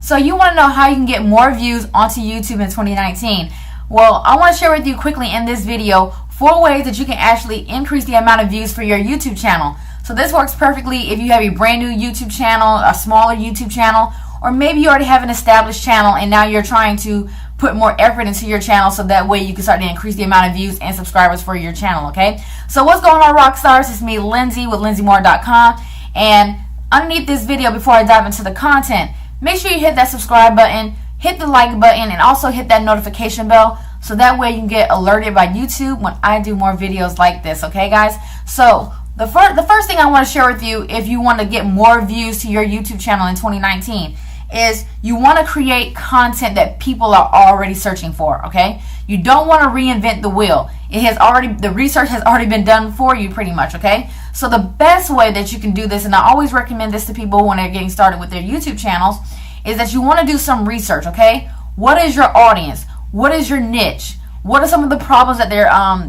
So you want to know how you can get more views onto YouTube in 2019. Well, I want to share with you quickly in this video 4 ways that you can actually increase the amount of views for your YouTube channel. So this works perfectly if you have a brand new YouTube channel, a smaller YouTube channel, or maybe you already have an established channel and now you're trying to put more effort into your channel so that way you can start to increase the amount of views and subscribers for your channel, okay? So what's going on, rock stars? It's me, Linsay, with LinsayMoore.com, and underneath this video, before I dive into the content, make sure you hit that subscribe button, hit the like button, and also hit that notification bell so that way you can get alerted by YouTube when I do more videos like this, okay guys? So the first thing I want to share with you if you want to get more views to your YouTube channel in 2019 is you want to create content that people are already searching for, okay? You don't want to reinvent the wheel. The research has already been done for you pretty much, okay? So the best way that you can do this, and I always recommend this to people when they're getting started with their YouTube channels, is that you want to do some research, okay? What is your audience? What is your niche? What are some of the problems that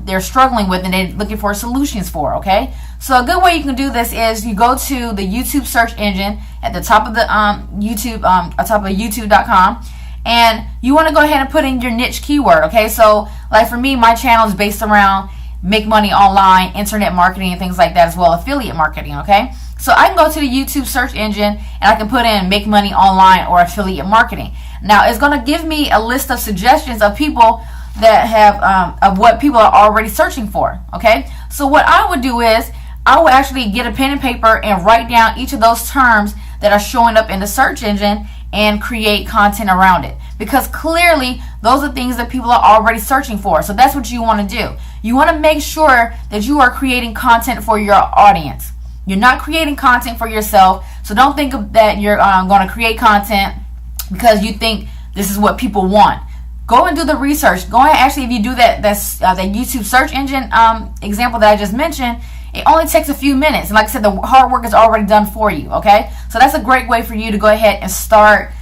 they're struggling with and they're looking for solutions for, okay? So a good way you can do this is you go to the YouTube search engine at the top of the YouTube.com, and you want to go ahead and put in your niche keyword, okay? So like for me, my channel is based around make money online, internet marketing, and things like that, as well, affiliate marketing, okay? So I can go to the YouTube search engine and I can put in make money online or affiliate marketing. Now it's going to give me a list of suggestions of people that have of what people are already searching for, okay? So what I would do is I would actually get a pen and paper and write down each of those terms that are showing up in the search engine and create content around it, because clearly those are things that people are already searching for. So that's what you want to do. You want to make sure that you are creating content for your audience. You're not creating content for yourself, so don't think that you're going to create content because you think this is what people want. Go and do the research. Go ahead, actually, if you do that YouTube search engine example that I just mentioned, it only takes a few minutes. And like I said, the hard work is already done for you, okay? So that's a great way for you to go ahead and start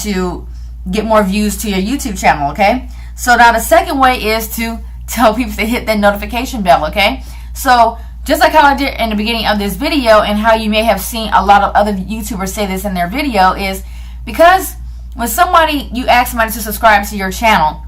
to get more views to your YouTube channel, okay? So now the second way is to tell people to hit that notification bell, okay? So just like how I did in the beginning of this video, and how you may have seen a lot of other YouTubers say this in their video, is because when you ask somebody to subscribe to your channel,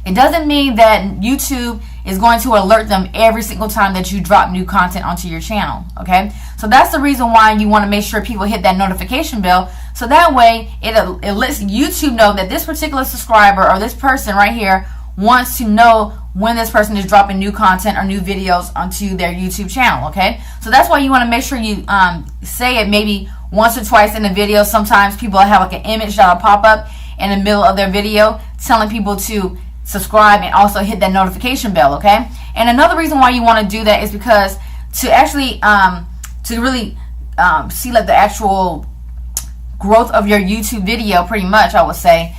it doesn't mean that YouTube is going to alert them every single time that you drop new content onto your channel, okay? So that's the reason why you want to make sure people hit that notification bell, so that way it lets YouTube know that this particular subscriber or this person right here wants to know when this person is dropping new content or new videos onto their YouTube channel, okay? So that's why you want to make sure you say it maybe once or twice in the video. Sometimes people have like an image that'll pop up in the middle of their video telling people to subscribe and also hit that notification bell, okay? And another reason why you want to do that is because to actually to really see like the actual growth of your YouTube video, pretty much, I would say,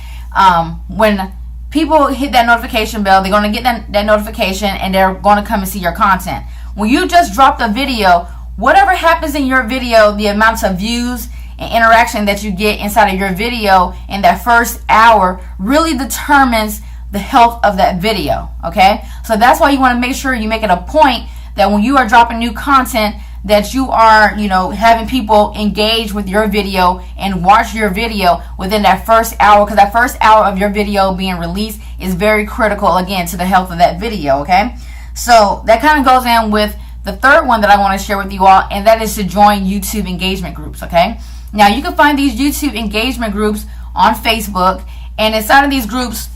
when people hit that notification bell, they're going to get that notification and they're going to come and see your content. When you just drop the video, whatever happens in your video, the amounts of views and interaction that you get inside of your video in that first hour really determines the health of that video, okay? So that's why you want to make sure you make it a point that when you are dropping new content, that you are, having people engage with your video and watch your video within that first hour, because that first hour of your video being released is very critical, again, to the health of that video, okay? So that kind of goes in with the third one that I want to share with you all, and that is to join YouTube engagement groups, okay? Now, you can find these YouTube engagement groups on Facebook, and inside of these groups,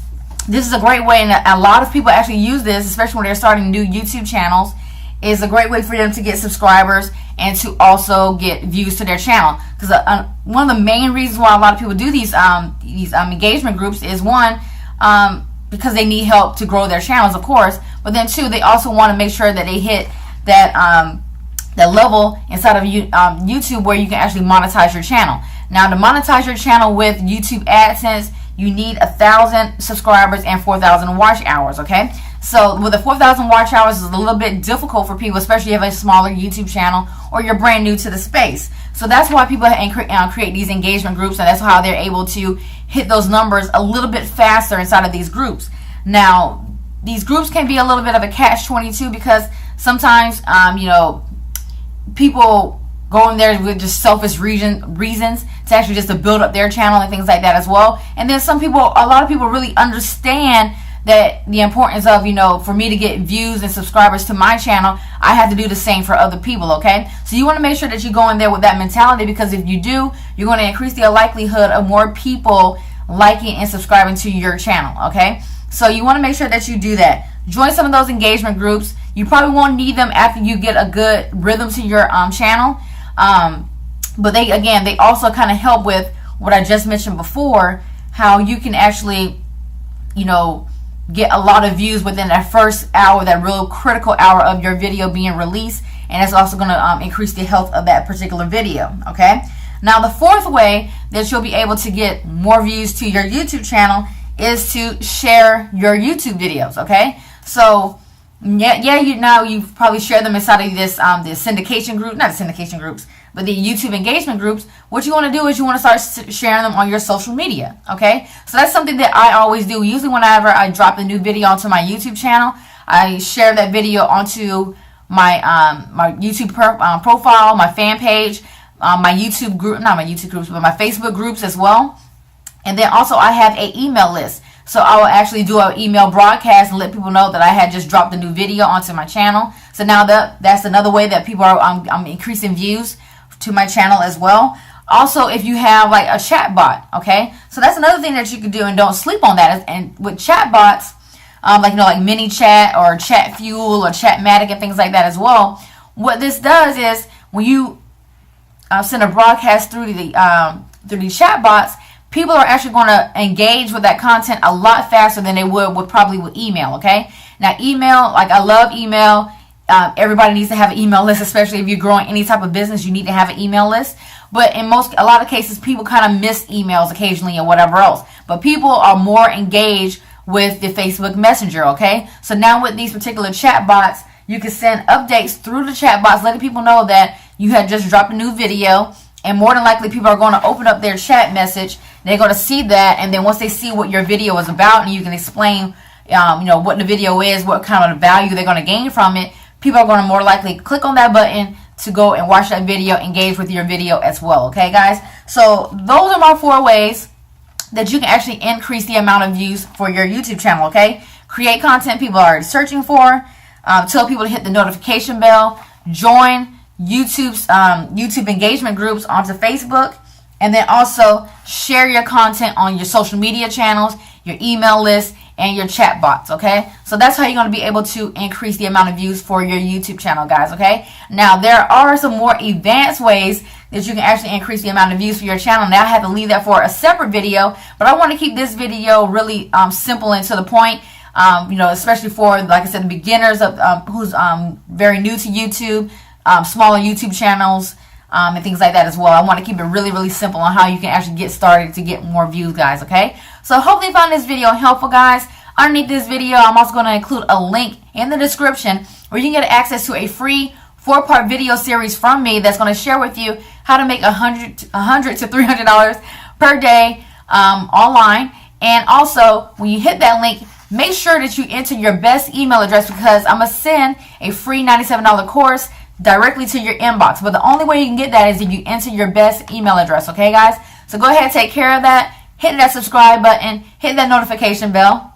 this is a great way, and a lot of people actually use this, especially when they're starting new YouTube channels. Is a great way for them to get subscribers and to also get views to their channel. Because one of the main reasons why a lot of people do these engagement groups is, one, because they need help to grow their channels, of course, but then two, they also want to make sure that they hit that level inside of YouTube where you can actually monetize your channel. Now, to monetize your channel with YouTube AdSense, you need 1,000 subscribers and 4,000 watch hours, okay? So with the 4,000 watch hours, is a little bit difficult for people, especially if you have a smaller YouTube channel or you're brand new to the space. So that's why people create these engagement groups, and that's how they're able to hit those numbers a little bit faster inside of these groups. Now, these groups can be a little bit of a catch-22 because sometimes, people go in there with just selfish reasons to actually just to build up their channel and things like that as well. And then a lot of people really understand that the importance of, you know, for me to get views and subscribers to my channel, I have to do the same for other people, okay? So you want to make sure that you go in there with that mentality, because if you do, you're going to increase the likelihood of more people liking and subscribing to your channel, okay? So you want to make sure that you do that. Join some of those engagement groups. You probably won't need them after you get a good rhythm to your channel. But they also kind of help with what I just mentioned before, how you can actually, you know, get a lot of views within that first hour, that real critical hour of your video being released. And it's also going to increase the health of that particular video, okay? Now, the fourth way that you'll be able to get more views to your YouTube channel is to share your YouTube videos, okay? So, you've probably shared them inside of this the syndication group, not the syndication groups, but the YouTube engagement groups. What you want to do is you want to start sharing them on your social media, okay? So that's something that I always do. Usually whenever I drop a new video onto my YouTube channel, I share that video onto my my YouTube profile, my fan page, my YouTube group, not my YouTube groups, but my Facebook groups as well. And then also I have an email list. So I will actually do an email broadcast and let people know that I had just dropped a new video onto my channel. So now that's another way that people are I'm increasing views to my channel as well. Also, if you have like a chat bot, okay, so that's another thing that you can do, and don't sleep on that. And with chat bots, like, you know, like Mini Chat or Chat Fuel or Chatmatic and things like that as well, what this does is when you send a broadcast through the chat bots, people are actually going to engage with that content a lot faster than they would probably with email, okay? Now, email, like, I love email. Everybody needs to have an email list, especially if you're growing any type of business. You need to have an email list. But in a lot of cases, people kind of miss emails occasionally or whatever else. But people are more engaged with the Facebook Messenger, okay? So now with these particular chat bots, you can send updates through the chat bots, letting people know that you had just dropped a new video. And more than likely, people are going to open up their chat message. They're going to see that, and then once they see what your video is about, and you can explain, you know, what the video is, what kind of value they're going to gain from it, people are going to more likely click on that button to go and watch that video, engage with your video as well. Okay, guys? So those are my 4 ways that you can actually increase the amount of views for your YouTube channel. Okay, create content people are searching for. Tell people to hit the notification bell. Join YouTube's YouTube engagement groups onto Facebook, and then also share your content on your social media channels, your email list, and your chat bots, okay? So that's how you're going to be able to increase the amount of views for your YouTube channel, guys, okay? Now, there are some more advanced ways that you can actually increase the amount of views for your channel. Now, I have to leave that for a separate video, but I want to keep this video really simple and to the point, you know, especially for, like I said, the beginners of who's very new to YouTube, smaller YouTube channels, and things like that as well. I want to keep it really, really simple on how you can actually get started to get more views, guys, okay? So hopefully you found this video helpful, guys. Underneath this video, I'm also going to include a link in the description where you can get access to a free 4-part video series from me that's going to share with you how to make $100 to $300 per day online. And also, when you hit that link, make sure that you enter your best email address, because I'm going to send a free $97 course directly to your inbox. But the only way you can get that is if you enter your best email address, okay, guys? So go ahead and take care of that. Hit that subscribe button. Hit that notification bell.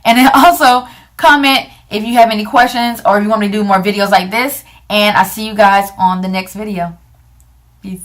And then also comment if you have any questions or if you want me to do more videos like this. And I'll see you guys on the next video. Peace.